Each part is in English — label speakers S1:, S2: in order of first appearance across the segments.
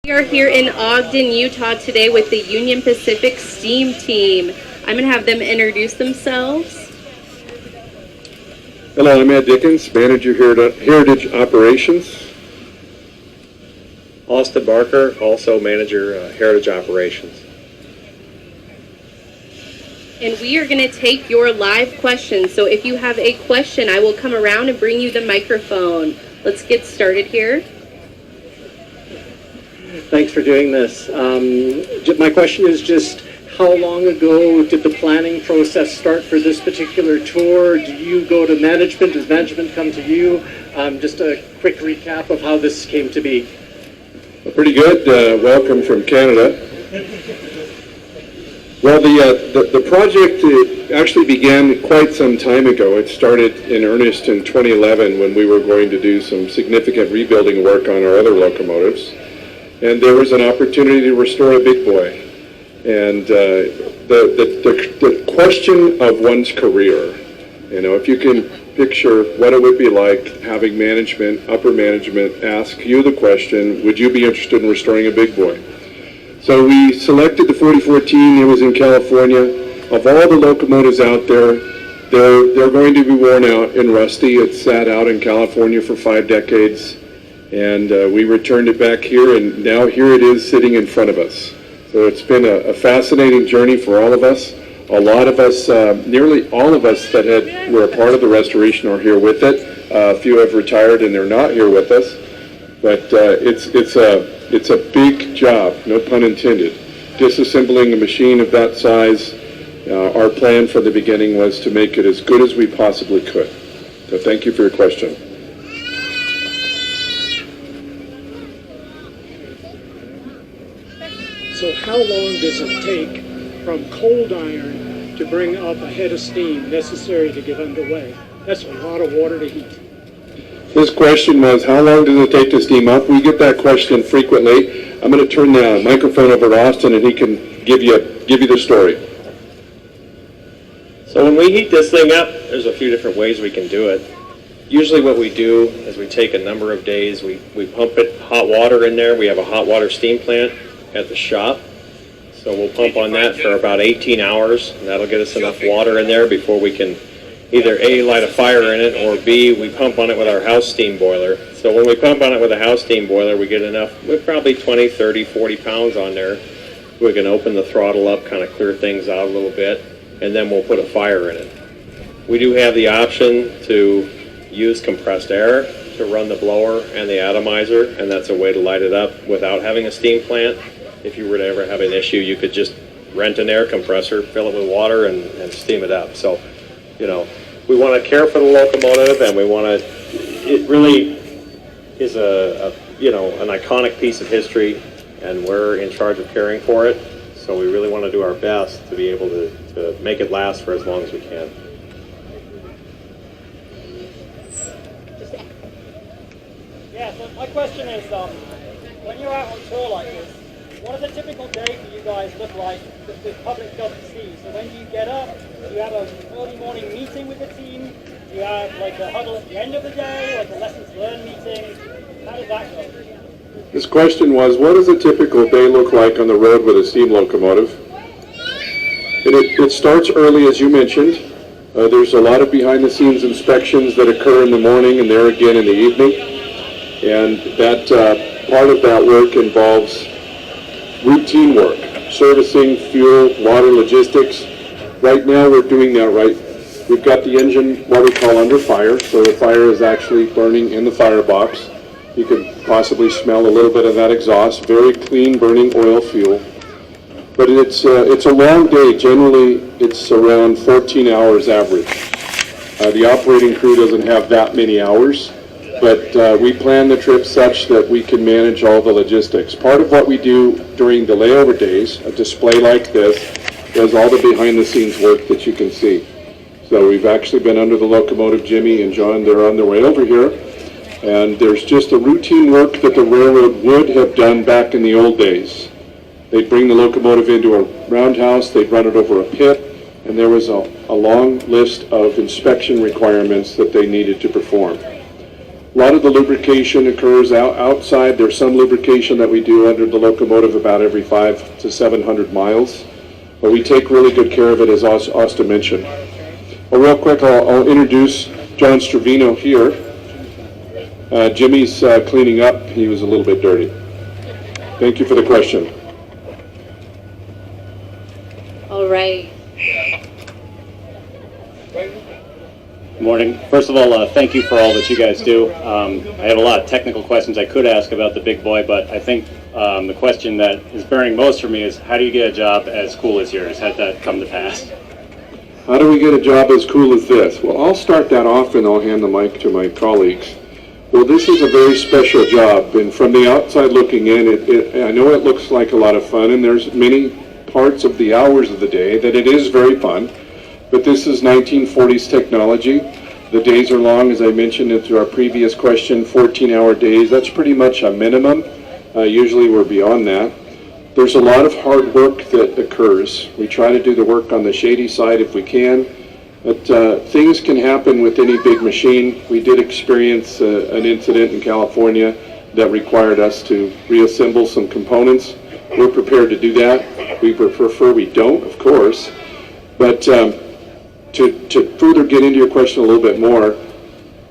S1: We are here in Ogden, Utah today with the Union Pacific Steam Team. I'm going to have them introduce themselves.
S2: Hello, I'm Ed Dickens, Manager here at Heritage Operations.
S3: Austin Barker, also Manager Heritage Operations.
S1: And we are going to take your live questions. So if you have a question, I will come around and bring you the microphone. Let's get started here.
S4: Thanks for doing this. My question is just, how long ago did the planning process start for this particular tour? Do you go to management? Does management come to you? Just a quick recap of how this came to be.
S2: Well, pretty good. Welcome from Canada. Well, the project actually began quite some time ago. It started in earnest in 2011 when we were going to do some significant rebuilding work on our other locomotives. And there was an opportunity to restore a big boy. And the question of one's career, if you can picture what it would be like having management, upper management, ask you the question, would you be interested in restoring a big boy? So we selected the 4014. It was in California. Of all the locomotives out there, they're going to be worn out and rusty. It sat out in California for 5 decades. And we returned it back here, and now here it is sitting in front of us. So it's been a fascinating journey for all of us. A lot of us, nearly all of us that were a part of the restoration are here with it. A few have retired and they're not here with us. But it's a big job, no pun intended. Disassembling a machine of that size, our plan from the beginning was to make it as good as we possibly could. So thank you for your question.
S5: So how long does it take from cold iron to bring up a head of steam necessary to get underway? That's a lot of water to heat.
S2: This question was, how long does it take to steam up? We get that question frequently. I'm going to turn the microphone over to Austin and he can give you the story.
S3: So when we heat this thing up, there's a few different ways we can do it. Usually what we do is we take a number of days, we pump hot water in there. We have a hot water steam plant at the shop. So we'll pump on that for about 18 hours. And that'll get us enough water in there before we can either A, light a fire in it, or B, we pump on it with our house steam boiler. So when we pump on it with a house steam boiler, we get enough, probably 20, 30, 40 pounds on there. We can open the throttle up, kind of clear things out a little bit, and then we'll put a fire in it. We do have the option to use compressed air to run the blower and the atomizer, and that's a way to light it up without having a steam plant. If you were to ever have an issue, you could just rent an air compressor, fill it with water, and steam it up. So, we want to care for the locomotive, and it really is an iconic piece of history, and we're in charge of caring for it. So we really want to do our best to be able to make it last for as long as we can.
S6: Yeah, so my question is, when you're out on tour like this, what does a typical day for you guys look like that the public doesn't see? So when you get up, do you have an early morning meeting with the team? Do you have like a huddle at the end of the day, like a lessons learned meeting? How does that go?
S2: This question was, what does a typical day look like on the road with a steam locomotive? And it starts early, as you mentioned. There's a lot of behind-the-scenes inspections that occur in the morning and there again in the evening. And that part of that work involves routine work, servicing, fuel, water, logistics. Right now we're doing that right. We've got the engine, what we call under fire, so the fire is actually burning in the firebox. You can possibly smell a little bit of that exhaust, very clean burning oil fuel. But it's a long day. Generally, it's around 14 hours average. The operating crew doesn't have that many hours, but we plan the trip such that we can manage all the logistics. Part of what we do during the layover days, a display like this, is all the behind-the-scenes work that you can see. So we've actually been under the locomotive. Jimmy and John, they're on their way over here. And there's just a routine work that the railroad would have done back in the old days. They'd bring the locomotive into a roundhouse, they'd run it over a pit, and there was a long list of inspection requirements that they needed to perform. A lot of the lubrication occurs outside. There's some lubrication that we do under the locomotive about every 500 to 700 miles. But we take really good care of it, as Austin mentioned. Well, real quick, I'll introduce John Stravino here. Jimmy's cleaning up. He was a little bit dirty. Thank you for the question.
S1: All right.
S7: Good morning. First of all, thank you for all that you guys do. I have a lot of technical questions I could ask about the big boy, but I think the question that is bearing most for me is, how do you get a job as cool as yours? How did that come to pass?
S2: How do we get a job as cool as this? Well, I'll start that off and I'll hand the mic to my colleagues. Well, this is a very special job, and from the outside looking in, I know it looks like a lot of fun, and there's many parts of the hours of the day that it is very fun. But this is 1940s technology. The days are long, as I mentioned into our previous question, 14-hour days. That's pretty much a minimum. Usually we're beyond that. There's a lot of hard work that occurs. We try to do the work on the shady side if we can, but things can happen with any big machine. We did experience an incident in California that required us to reassemble some components. We're prepared to do that. We prefer we don't, of course, but to further get into your question a little bit more,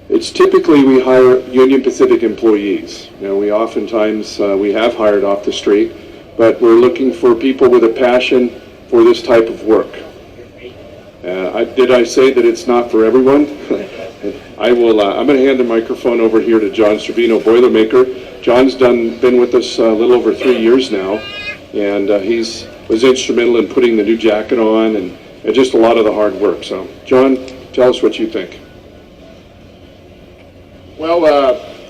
S2: it's typically we hire Union Pacific employees. You know, we oftentimes, we have hired off the street, but we're looking for people with a passion for this type of work. Did I say that it's not for everyone? I'm going to hand the microphone over here to John Stravino, Boilermaker. John's been with us a little over 3 years now, and was instrumental in putting the new jacket on and just a lot of the hard work. So, John, tell us what you think.
S8: Well,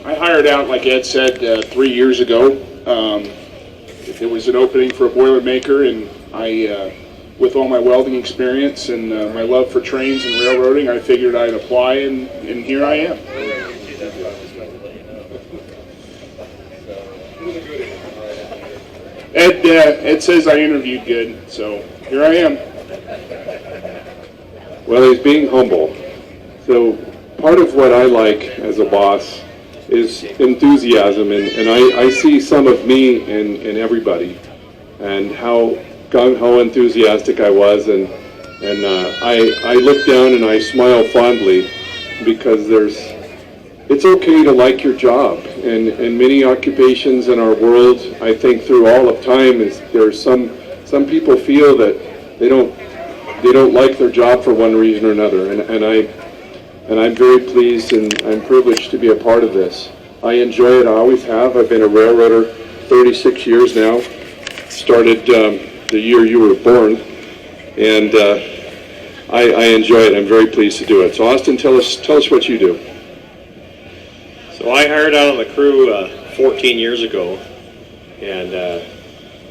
S8: I hired out, like Ed said, 3 years ago. There was an opening for a Boilermaker, and I, with all my welding experience and my love for trains and railroading, I figured I'd apply, and here I am. Ed says I interviewed good, so here I am.
S2: Well, he's being humble. So part of what I like as a boss is enthusiasm, and I see some of me in everybody, and how enthusiastic I was, and I look down and I smile fondly, because it's okay to like your job, and many occupations in our world, I think through all of time, there's some people feel that they don't like their job for one reason or another, and I'm very pleased and I'm privileged to be a part of this. I enjoy it. I always have. I've been a railroader 36 years now. Started the year you were born, and I enjoy it. I'm very pleased to do it. So Austin, tell us what you do.
S3: So I hired out on the crew 14 years ago, and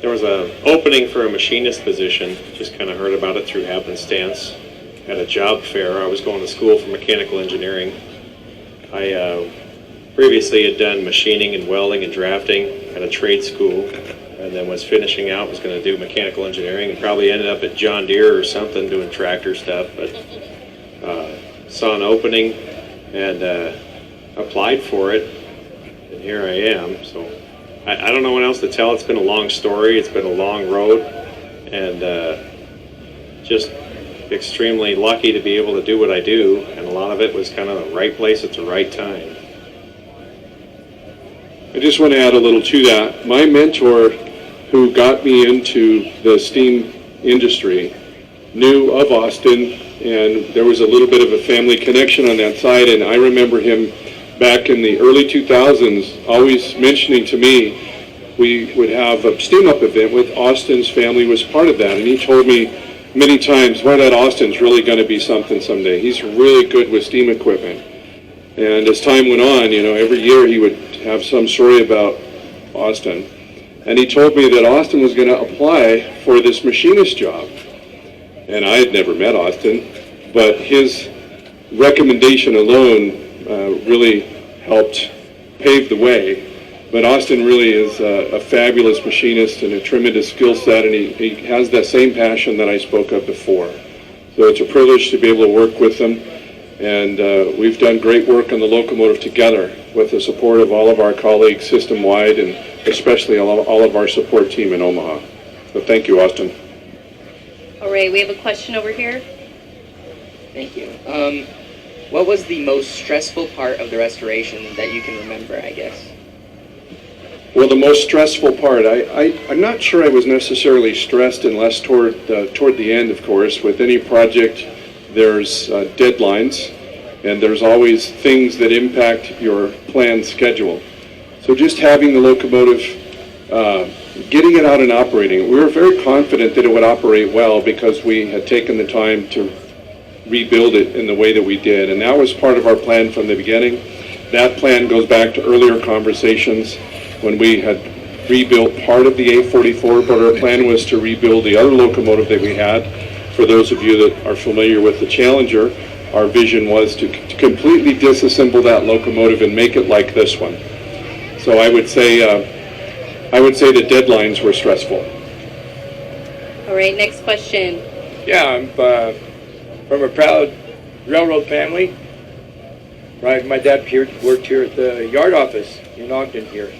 S3: there was an opening for a machinist position. Just kind of heard about it through happenstance at a job fair. I was going to school for mechanical engineering. I previously had done machining and welding and drafting at a trade school, and then was finishing out, was going to do mechanical engineering, and probably ended up at John Deere or something doing tractor stuff, but saw an opening and applied for it, and here I am. So I don't know what else to tell. It's been a long story. It's been a long road, and just extremely lucky to be able to do what I do, and a lot of it was kind of the right place at the right time.
S2: I just want to add a little to that. My mentor, who got me into the steam industry, knew of Austin, and there was a little bit of a family connection on that side, and I remember him back in the early 2000s always mentioning to me we would have a steam-up event with Austin's family was part of that, and he told me many times, well, that Austin's really going to be something someday. He's really good with steam equipment. And as time went on, you know, every year he would have some story about Austin. And he told me that Austin was going to apply for this machinist job. And I had never met Austin, but his recommendation alone really helped pave the way. But Austin really is a fabulous machinist and a tremendous skill set, and he has that same passion that I spoke of before. So it's a privilege to be able to work with him. And we've done great work on the locomotive together with the support of all of our colleagues system-wide, and especially all of our support team in Omaha. So thank you, Austin.
S1: All right, we have a question over here.
S9: Thank you. What was the most stressful part of the restoration that you can remember, I guess?
S2: Well, the most stressful part, I'm not sure I was necessarily stressed unless toward the end, of course. With any project, there's deadlines, and there's always things that impact your planned schedule. So just having the locomotive, getting it out and operating, we were very confident that it would operate well because we had taken the time to rebuild it in the way that we did. And that was part of our plan from the beginning. That plan goes back to earlier conversations when we had rebuilt part of the A44, but our plan was to rebuild the other locomotive that we had. For those of you that are familiar with the Challenger, our vision was to completely disassemble that locomotive and make it like this one. So I would say the deadlines were stressful.
S1: All right, next question.
S10: Yeah, I'm from a proud railroad family. My dad worked here at the yard office in Ogden here.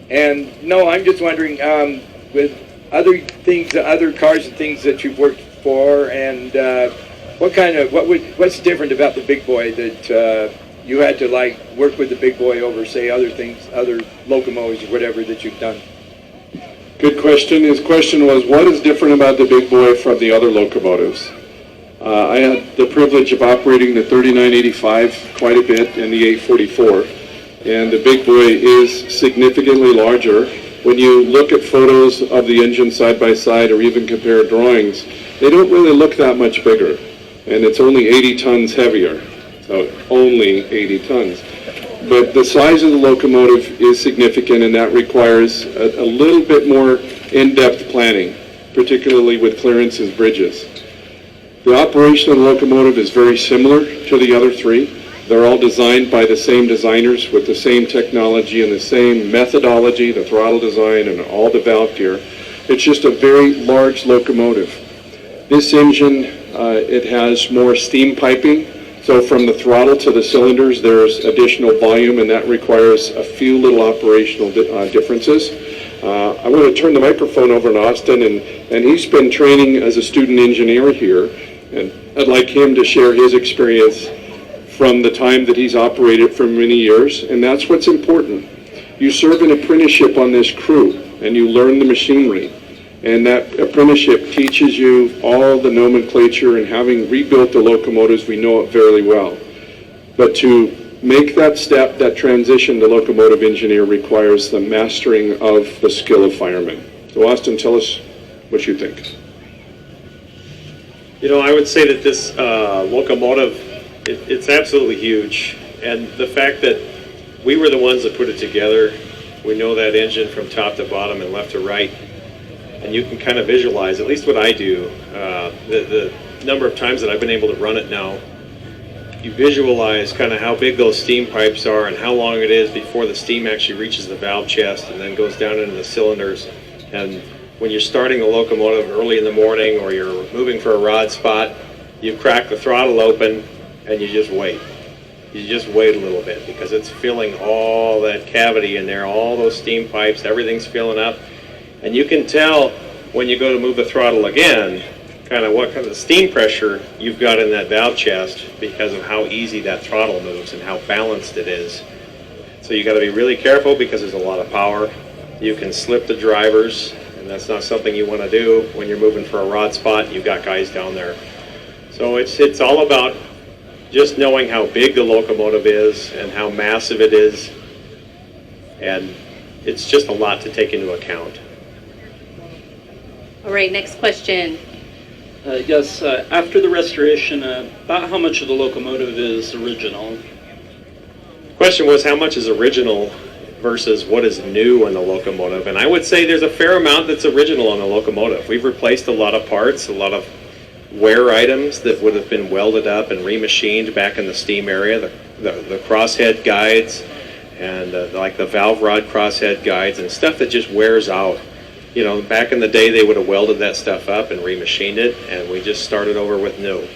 S10: And no, I'm just wondering, with other things, other cars and things that you've worked for, and what's different about the big boy that you had to work with the big boy over, say, other things, other locomotives or whatever that you've done?
S2: Good question. His question was, what is different about the big boy from the other locomotives? I had the privilege of operating the 3985 quite a bit and the 844, and the big boy is significantly larger. When you look at photos of the engine side by side or even compare drawings, they don't really look that much bigger, and it's only 80 tons heavier, so only 80 tons. But the size of the locomotive is significant, and that requires a little bit more in-depth planning, particularly with clearances, bridges. The operation of the locomotive is very similar to the other three. They're all designed by the same designers with the same technology and the same methodology, the throttle design and all the valve gear. It's just a very large locomotive. This engine, it has more steam piping. So from the throttle to the cylinders, there's additional volume, and that requires a few little operational differences. I want to turn the microphone over to Austin, and he's been training as a student engineer here, and I'd like him to share his experience from the time that he's operated for many years, and that's what's important. You serve an apprenticeship on this crew, and you learn the machinery, and that apprenticeship teaches you all the nomenclature, and having rebuilt the locomotives, we know it very well. But to make that step, that transition to locomotive engineer requires the mastering of the skill of firemen. So Austin, tell us what you think.
S3: You know, I would say that this locomotive, it's absolutely huge. And the fact that we were the ones that put it together, we know that engine from top to bottom and left to right. And you can kind of visualize, at least what I do, the number of times that I've been able to run it now, you visualize kind of how big those steam pipes are and how long it is before the steam actually reaches the valve chest and then goes down into the cylinders. And when you're starting the locomotive early in the morning or you're moving for a rod spot, you crack the throttle open and you just wait. You just wait a little bit because it's filling all that cavity in there, all those steam pipes, everything's filling up. And you can tell when you go to move the throttle again, kind of what kind of steam pressure you've got in that valve chest because of how easy that throttle moves and how balanced it is. So you got to be really careful because there's a lot of power. You can slip the drivers, and that's not something you want to do when you're moving for a rod spot and you've got guys down there. So it's all about just knowing how big the locomotive is and how massive it is, and it's just a lot to take into account.
S1: All right, next question.
S11: Yes, after the restoration, about how much of the locomotive is original?
S3: The question was how much is original versus what is new in the locomotive, and I would say there's a fair amount that's original on the locomotive. We've replaced a lot of parts, a lot of wear items that would have been welded up and remachined back in the steam area, the crosshead guides and like the valve rod crosshead guides and stuff that just wears out. You know, back in the day they would have welded that stuff up and remachined it, and we just started over with new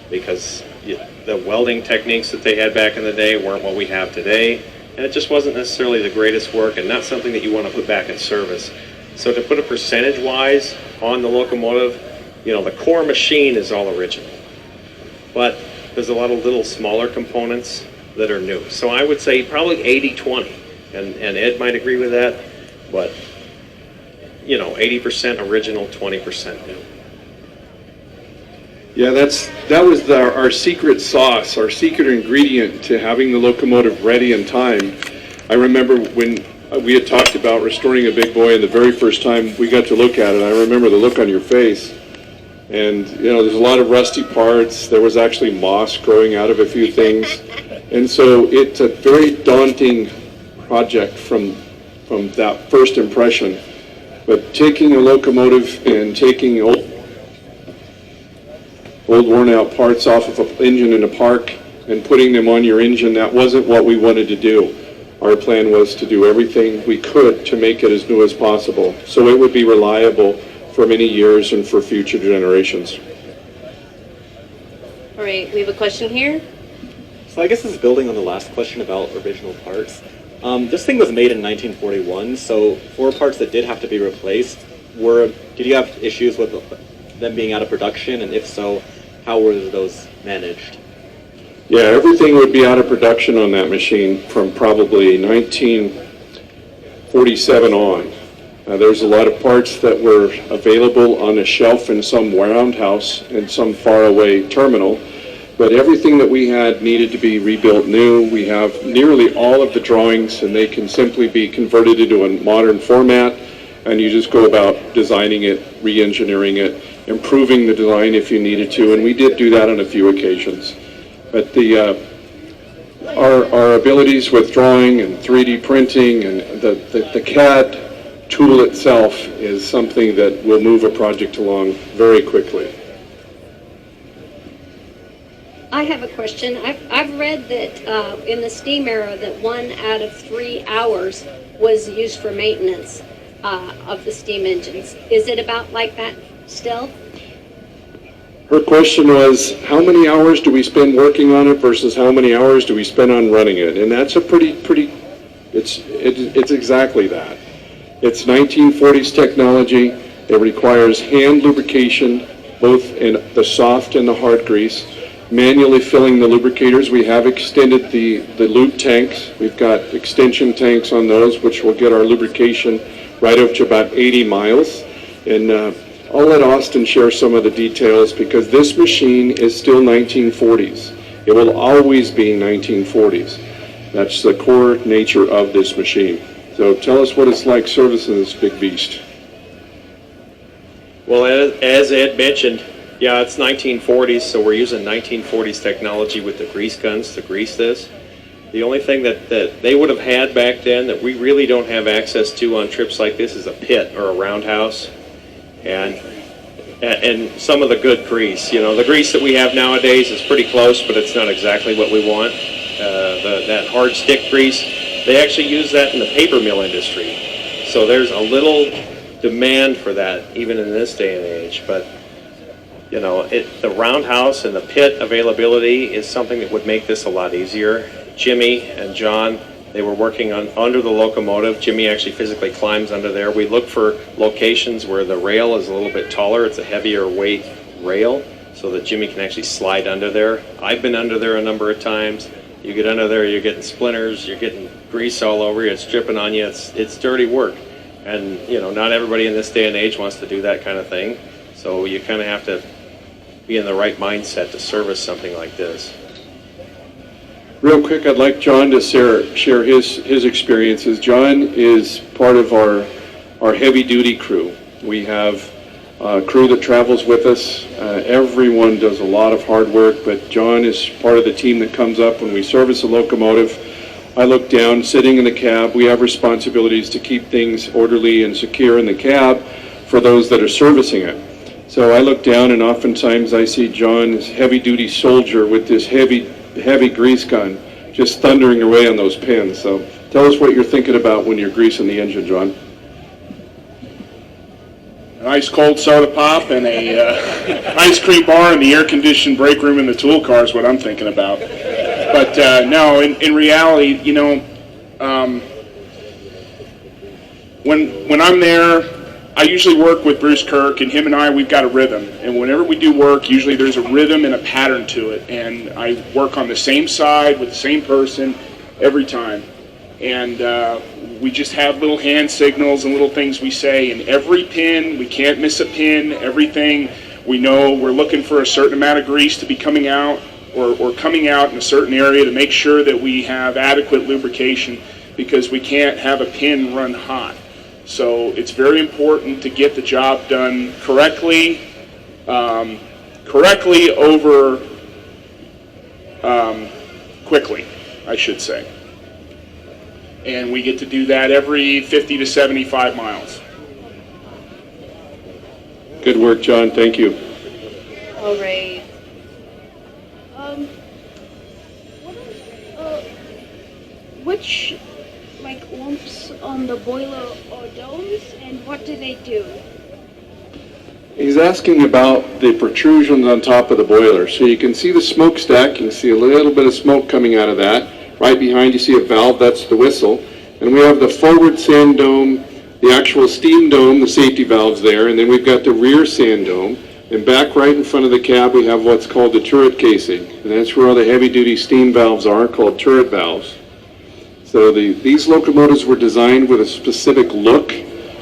S3: because the welding techniques that they had back in the day weren't what we have today, and it just wasn't necessarily the greatest work and not something that you want to put back in service. So to put a percentage-wise on the locomotive, the core machine is all original, but there's a lot of little smaller components that are new. So I would say probably 80-20, and Ed might agree with that, but 80% original, 20% new.
S2: Yeah, that was our secret sauce, our secret ingredient to having the locomotive ready in time. I remember when we had talked about restoring a big boy, and the very first time we got to look at it, I remember the look on your face. And, there's a lot of rusty parts. There was actually moss growing out of a few things. And so it's a very daunting project from that first impression. But taking a locomotive and taking old worn out parts off of an engine in a park and putting them on your engine, that wasn't what we wanted to do. Our plan was to do everything we could to make it as new as possible, so it would be reliable for many years and for future generations.
S1: All right, we have a question here.
S12: So I guess this is building on the last question about original parts. This thing was made in 1941, so for parts that did have to be replaced, did you have issues with them being out of production, and if so, how were those managed?
S2: Yeah, everything would be out of production on that machine from probably 1947 on. There's a lot of parts that were available on a shelf in some warehouse in some faraway terminal, but everything that we had needed to be rebuilt new. We have nearly all of the drawings, and they can simply be converted into a modern format, and you just go about designing it, re-engineering it, improving the design if you needed to, and we did do that on a few occasions. But our abilities with drawing and 3D printing and the CAD tool itself is something that will move a project along very quickly.
S13: I have a question. I've read that in the steam era that 1 out of 3 hours was used for maintenance of the steam engines. Is it about like that still?
S2: Her question was, how many hours do we spend working on it versus how many hours do we spend on running it? And that's a it's exactly that. It's 1940s technology. It requires hand lubrication, both in the soft and the hard grease. Manually filling the lubricators. We have extended the lube tanks. We've got extension tanks on those, which will get our lubrication right up to about 80 miles. And I'll let Austin share some of the details, because this machine is still 1940s. It will always be 1940s. That's the core nature of this machine. So tell us what it's like servicing this big beast.
S3: Well, as Ed mentioned, yeah, it's 1940s, so we're using 1940s technology with the grease guns to grease this. The only thing that they would have had back then that we really don't have access to on trips like this is a pit or a roundhouse, and some of the good grease. The grease that we have nowadays is pretty close, but it's not exactly what we want. That hard stick grease, they actually use that in the paper mill industry. So there's a little demand for that even in this day and age, but the roundhouse and the pit availability is something that would make this a lot easier. Jimmy and John, they were working under the locomotive. Jimmy actually physically climbs under there. We look for locations where the rail is a little bit taller. It's a heavier weight rail, so that Jimmy can actually slide under there. I've been under there a number of times. You get under there, you're getting splinters, you're getting grease all over you, it's dripping on you. It's dirty work. And, not everybody in this day and age wants to do that kind of thing. So you kind of have to be in the right mindset to service something like this.
S2: Real quick, I'd like John to share his experiences. John is part of our heavy-duty crew. We have a crew that travels with us. Everyone does a lot of hard work, but John is part of the team that comes up when we service a locomotive. I look down, sitting in the cab. We have responsibilities to keep things orderly and secure in the cab for those that are servicing it. So I look down, and oftentimes I see John, this heavy-duty soldier with this heavy grease gun, just thundering away on those pins. So tell us what you're thinking about when you're greasing the engine, John.
S8: an ice cold soda pop and a ice cream bar in the air-conditioned break room in the tool car is what I'm thinking about. But no, in reality, you know, when I'm there, I usually work with Bruce Kirk, and him and I, we've got a rhythm. And whenever we do work, usually there's a rhythm and a pattern to it. And I work on the same side with the same person every time. And we just have little hand signals and little things we say. And every pin, we can't miss a pin. Everything, we know we're looking for a certain amount of grease to be coming out or coming out in a certain area to make sure that we have adequate lubrication, because we can't have a pin run hot. So it's very important to get the job done correctly, over quickly, I should say. And we get to do that every 50 to 75 miles.
S2: Good work, John. Thank you.
S14: All right. Which lumps on the boiler or domes, and what do they do?
S2: He's asking about the protrusions on top of the boiler. So you can see the smokestack. You can see a little bit of smoke coming out of that. Right behind you see a valve, that's the whistle. And we have the forward sand dome, the actual steam dome, the safety valves there, and then we've got the rear sand dome. And back right in front of the cab we have what's called the turret casing. And that's where all the heavy-duty steam valves are, called turret valves. So these locomotives were designed with a specific look.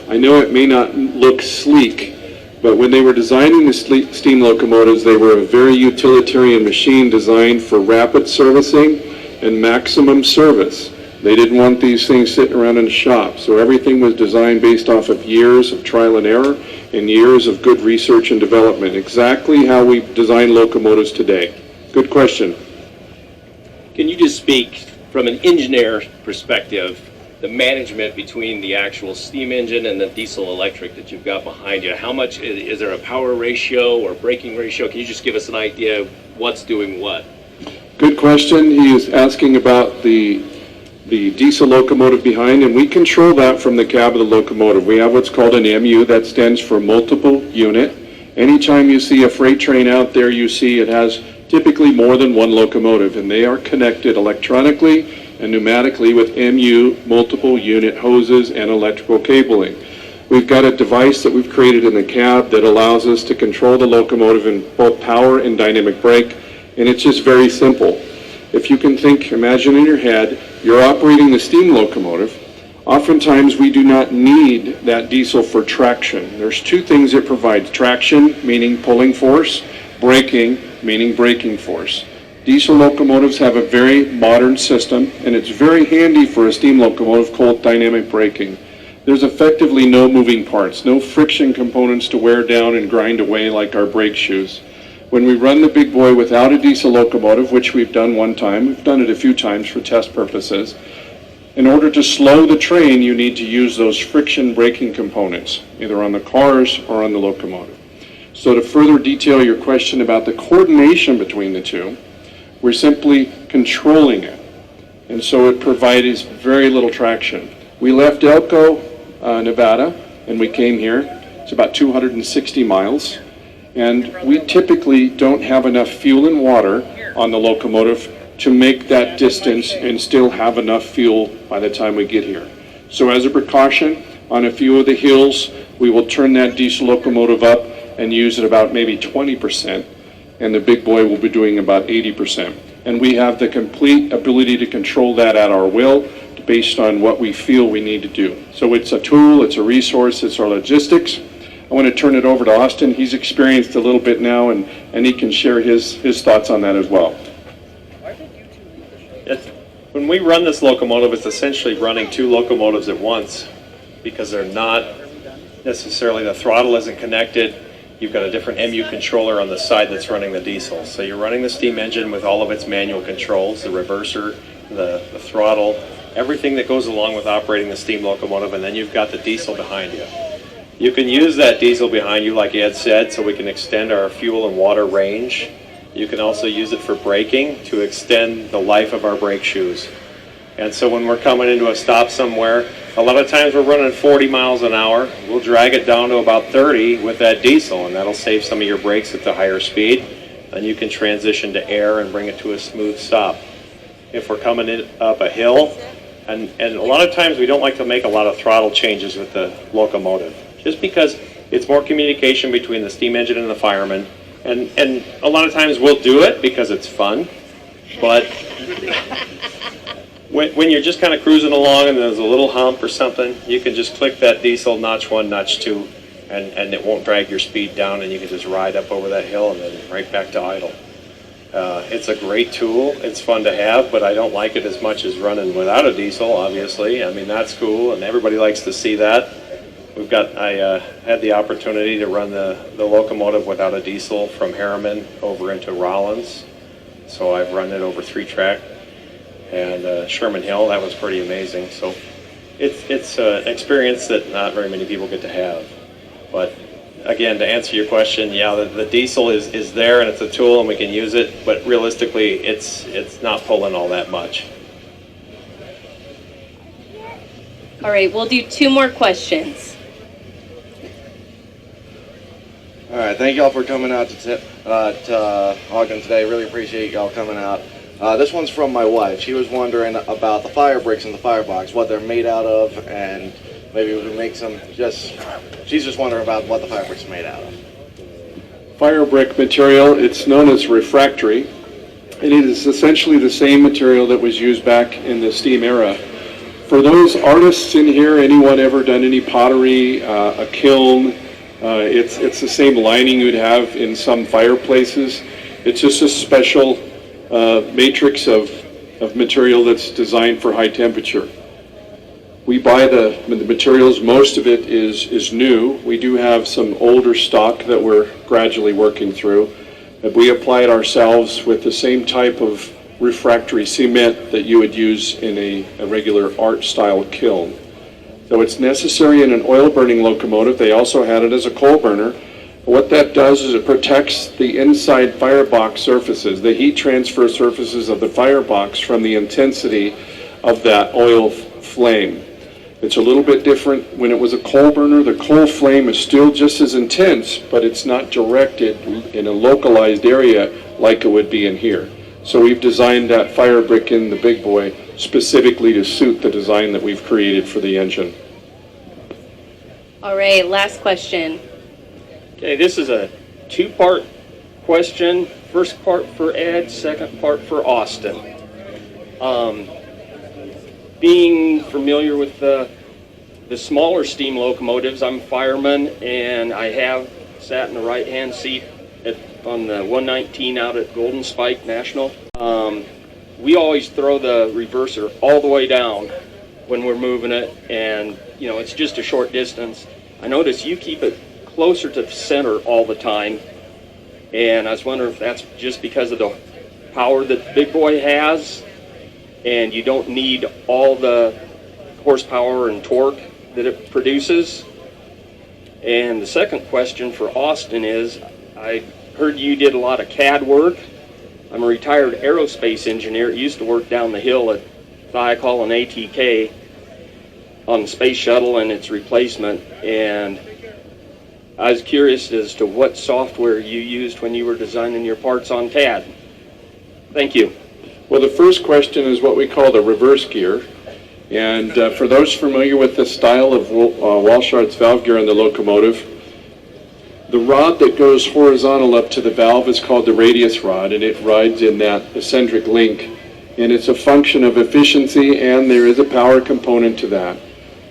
S2: I know it may not look sleek, but when they were designing the steam locomotives, they were a very utilitarian machine designed for rapid servicing and maximum service. They didn't want these things sitting around in the shop. So everything was designed based off of years of trial and error and years of good research and development. Exactly how we design locomotives today. Good question.
S15: Can you just speak from an engineer perspective, the management between the actual steam engine and the diesel electric that you've got behind you? How much, is there a power ratio or braking ratio? Can you just give us an idea of what's doing what?
S2: Good question. He is asking about the diesel locomotive behind, and we control that from the cab of the locomotive. We have what's called an MU, that stands for multiple unit. Anytime you see a freight train out there, you see it has typically more than one locomotive, and they are connected electronically and pneumatically with MU multiple unit hoses and electrical cabling. We've got a device that we've created in the cab that allows us to control the locomotive in both power and dynamic brake, and it's just very simple. If you can think, imagine in your head, you're operating the steam locomotive. Oftentimes we do not need that diesel for traction. There's two things it provides: traction, meaning pulling force; braking, meaning braking force. Diesel locomotives have a very modern system, and it's very handy for a steam locomotive called dynamic braking. There's effectively no moving parts, no friction components to wear down and grind away like our brake shoes. When we run the big boy without a diesel locomotive, which we've done one time, we've done it a few times for test purposes, in order to slow the train, you need to use those friction braking components, either on the cars or on the locomotive. So to further detail your question about the coordination between the two, we're simply controlling it. And so it provides very little traction. We left Elko, Nevada, and we came here. It's about 260 miles. And we typically don't have enough fuel and water on the locomotive to make that distance and still have enough fuel by the time we get here. So as a precaution, on a few of the hills, we will turn that diesel locomotive up and use it about maybe 20%, and the big boy will be doing about 80%. And we have the complete ability to control that at our will based on what we feel we need to do. So it's a tool, it's a resource, it's our logistics. I want to turn it over to Austin. He's experienced a little bit now, and he can share his thoughts on that as well.
S3: When we run this locomotive, it's essentially running two locomotives at once because they're not necessarily, the throttle isn't connected. You've got a different MU controller on the side that's running the diesel. So you're running the steam engine with all of its manual controls, the reverser, the throttle, everything that goes along with operating the steam locomotive, and then you've got the diesel behind you. You can use that diesel behind you, like Ed said, so we can extend our fuel and water range. You can also use it for braking to extend the life of our brake shoes. And so when we're coming into a stop somewhere, A lot of times we're running 40 miles an hour. We'll drag it down to about 30 with that diesel, and that'll save some of your brakes at the higher speed. And you can transition to air and bring it to a smooth stop. If we're coming up a hill, and a lot of times we don't like to make a lot of throttle changes with the locomotive, just because it's more communication between the steam engine and the fireman. And a lot of times we'll do it because it's fun, but when you're just kind of cruising along and there's a little hump or something, you can just click that diesel, notch 1, notch 2, and it won't drag your speed down, and you can just ride up over that hill and then right back to idle. It's a great tool. It's fun to have, but I don't like it as much as running without a diesel, obviously. I mean, that's cool, and everybody likes to see that. I had the opportunity to run the locomotive without a diesel from Harriman over into Rollins. So I've run it over 3-track and Sherman Hill. That was pretty amazing. So it's an experience that not very many people get to have. But again, to answer your question, yeah, the diesel is there and it's a tool and we can use it, but realistically it's not pulling all that much.
S1: All right, we'll do 2 more questions.
S16: All right, thank y'all for coming out to Ogden today. Really appreciate y'all coming out. This one's from my wife. She was wondering about the fire bricks in the firebox, what they're made out of, and maybe we can make some. She's just wondering about what the fire bricks are made out of.
S2: Fire brick material, it's known as refractory, and it is essentially the same material that was used back in the steam era. For those artists in here, anyone ever done any pottery, a kiln? It's the same lining you'd have in some fireplaces. It's just a special matrix of material that's designed for high temperature. We buy the materials, most of it is new. We do have some older stock that we're gradually working through. But we apply it ourselves with the same type of refractory cement that you would use in a regular art style kiln. So it's necessary in an oil burning locomotive. They also had it as a coal burner. What that does is it protects the inside firebox surfaces, the heat transfer surfaces of the firebox from the intensity of that oil flame. It's a little bit different when it was a coal burner. The coal flame is still just as intense, but it's not directed in a localized area like it would be in here. So we've designed that fire brick in the big boy specifically to suit the design that we've created for the engine.
S1: All right, last question.
S11: Okay, this is a 2-part question. First part for Ed, second part for Austin. Being familiar with the smaller steam locomotives, I'm a fireman, and I have sat in the right-hand seat on the 119 out at Golden Spike National. We always throw the reverser all the way down when we're moving it, and it's just a short distance. I notice you keep it closer to the center all the time, and I was wondering if that's just because of the power that the big boy has, and you don't need all the horsepower and torque that it produces. And the second question for Austin is, I heard you did a lot of CAD work. I'm a retired aerospace engineer. I used to work down the hill at Thiokol and ATK on the space shuttle and its replacement, and I was curious as to what software you used when you were designing your parts on CAD. Thank you.
S2: Well, the first question is what we call the reverse gear. And for those familiar with the style of Walshart's valve gear on the locomotive, the rod that goes horizontal up to the valve is called the radius rod, and it rides in that eccentric link. And it's a function of efficiency, and there is a power component to that.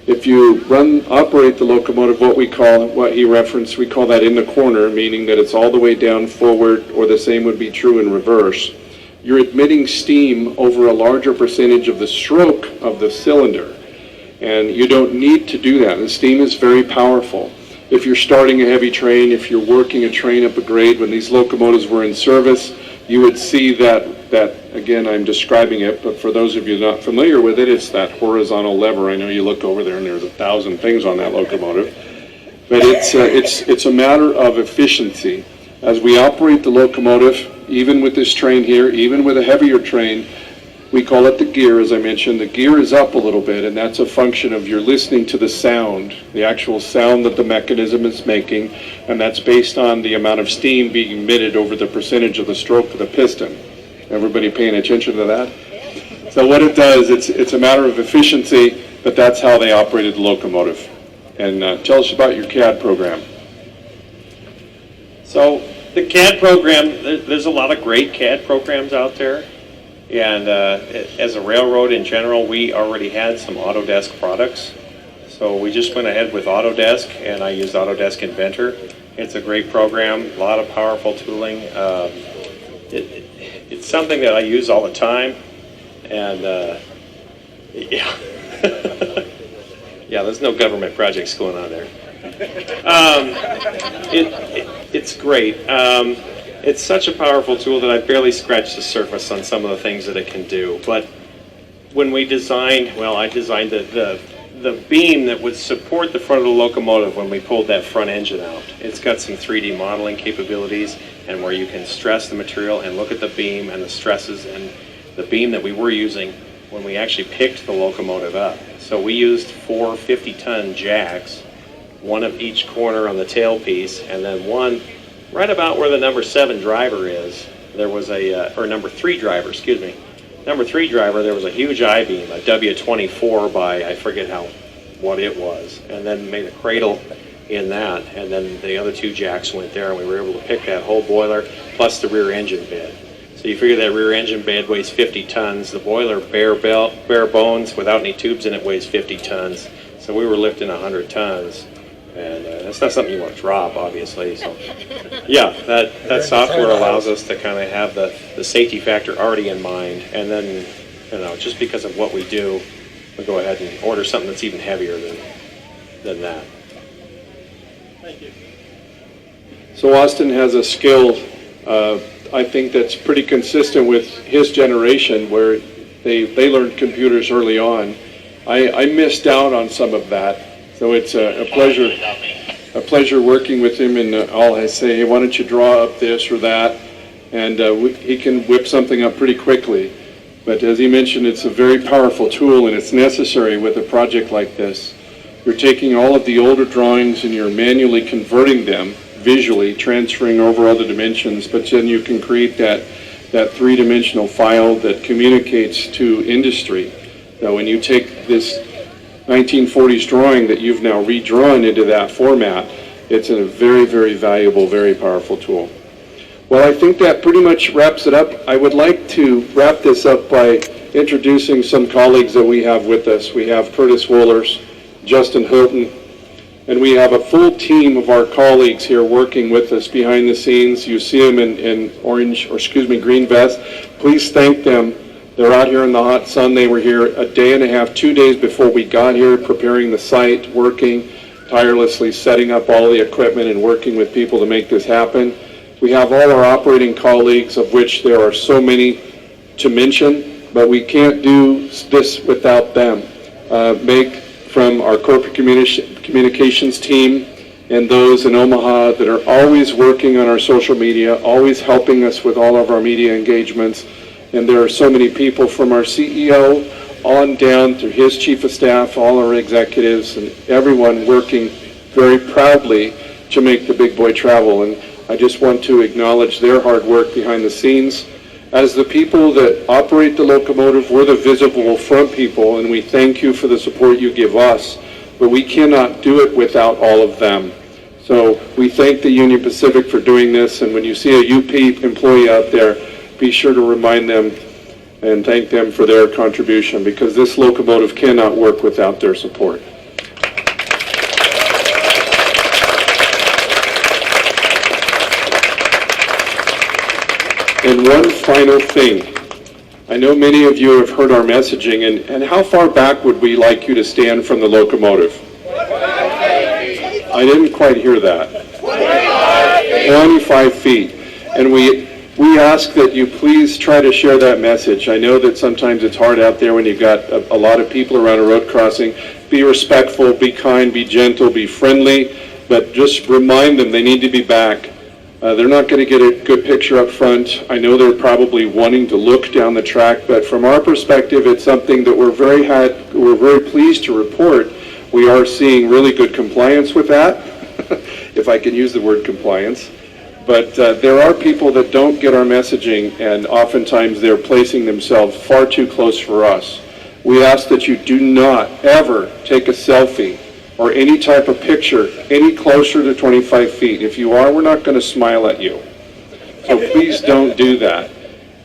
S2: If you operate the locomotive, what he referenced, we call that in the corner, meaning that it's all the way down forward, or the same would be true in reverse. You're admitting steam over a larger percentage of the stroke of the cylinder, and you don't need to do that. The steam is very powerful. If you're starting a heavy train, if you're working a train up a grade, when these locomotives were in service, you would see that again, I'm describing it, but for those of you not familiar with it, it's that horizontal lever. I know you look over there and there's 1,000 things on that locomotive, but it's a matter of efficiency. As we operate the locomotive, even with this train here, even with a heavier train, We call it the gear, as I mentioned. The gear is up a little bit, and that's a function of you're listening to the sound, the actual sound that the mechanism is making, and that's based on the amount of steam being emitted over the percentage of the stroke of the piston. Everybody paying attention to that? So what it does, it's a matter of efficiency, but that's how they operated the locomotive. And tell us about your CAD program.
S3: So the CAD program, there's a lot of great CAD programs out there. And as a railroad in general, we already had some Autodesk products. So we just went ahead with Autodesk, and I used Autodesk Inventor. It's a great program, a lot of powerful tooling. It's something that I use all the time. And yeah. Yeah, there's no government projects going on there. It's great. It's such a powerful tool that I barely scratched the surface on some of the things that it can do. But when we designed, well, I designed the beam that would support the front of the locomotive when we pulled that front engine out. It's got some 3D modeling capabilities, and where you can stress the material and look at the beam and the stresses and the beam that we were using when we actually picked the locomotive up. So we used 4 50-ton jacks, one of each corner on the tailpiece, and then one right about where the number 7 driver is. There was or number 3 driver, excuse me. Number 3 driver, there was a huge I-beam, a W24 by, I forget what it was, and then made a cradle in that, and then the other 2 jacks went there, and we were able to pick that whole boiler, plus the rear engine bed. So you figure that rear engine bed weighs 50 tons, the boiler, bare bones, without any tubes in it, weighs 50 tons. So we were lifting 100 tons. And that's not something you want to drop, obviously. So, yeah, that software allows us to kind of have the safety factor already in mind. And then, just because of what we do, we'll go ahead and order something that's even heavier than that.
S6: Thank you.
S2: So Austin has a skill, I think, that's pretty consistent with his generation, where they learned computers early on. I missed out on some of that. So it's a pleasure working with him, and all I say, hey, why don't you draw up this or that, and he can whip something up pretty quickly. But as he mentioned, it's a very powerful tool, and it's necessary with a project like this. You're taking all of the older drawings and you're manually converting them visually, transferring over other dimensions, but then you can create that three-dimensional file that communicates to industry. Now when you take this 1940s drawing that you've now redrawn into that format, it's a very, very valuable, very powerful tool. Well, I think that pretty much wraps it up. I would like to wrap this up by introducing some colleagues that we have with us. We have Curtis Wohlers, Justin Houghton, and we have a full team of our colleagues here working with us behind the scenes. You see them in green vest. Please thank them. They're out here in the hot sun. They were here a day and a half, 2 days before we got here, preparing the site, working tirelessly, setting up all the equipment and working with people to make this happen. We have all our operating colleagues, of which there are so many to mention, but we can't do this without them. Meg from our corporate communications team, and those in Omaha that are always working on our social media, always helping us with all of our media engagements. And there are so many people from our CEO on down through his chief of staff, all our executives, and everyone working very proudly to make the Big Boy travel. And I just want to acknowledge their hard work behind the scenes. As the people that operate the locomotive, we're the visible front people, and we thank you for the support you give us, but we cannot do it without all of them. So we thank the Union Pacific for doing this, and when you see a UP employee out there, be sure to remind them and thank them for their contribution, because this locomotive cannot work without their support. And one final thing. I know many of you have heard our messaging, and how far back would we like you to stand from the locomotive? I didn't quite hear that. 25 feet. And we ask that you please try to share that message. I know that sometimes it's hard out there when you've got a lot of people around a road crossing. Be respectful, be kind, be gentle, be friendly, but just remind them they need to be back They're not going to get a good picture up front. I know they're probably wanting to look down the track, but from our perspective, it's something that we're very pleased to report. We are seeing really good compliance with that, if I can use the word compliance. But there are people that don't get our messaging, and oftentimes they're placing themselves far too close for us. We ask that you do not ever take a selfie or any type of picture any closer to 25 feet. If you are, we're not going to smile at you. So please don't do that.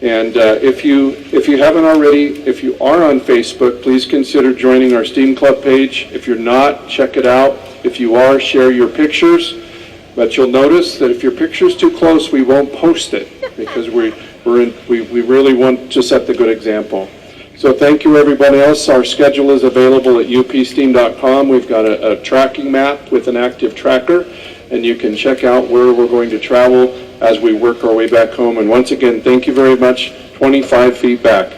S2: And if you haven't already, if you are on Facebook, please consider joining our Steam Club page. If you're not, check it out. If you are, share your pictures. But you'll notice that if your picture's too close, we won't post it, because we really want to set the good example. So thank you, everybody else. Our schedule is available at upsteam.com. We've got a tracking map with an active tracker, and you can check out where we're going to travel as we work our way back home. And once again, thank you very much. 25 feet back.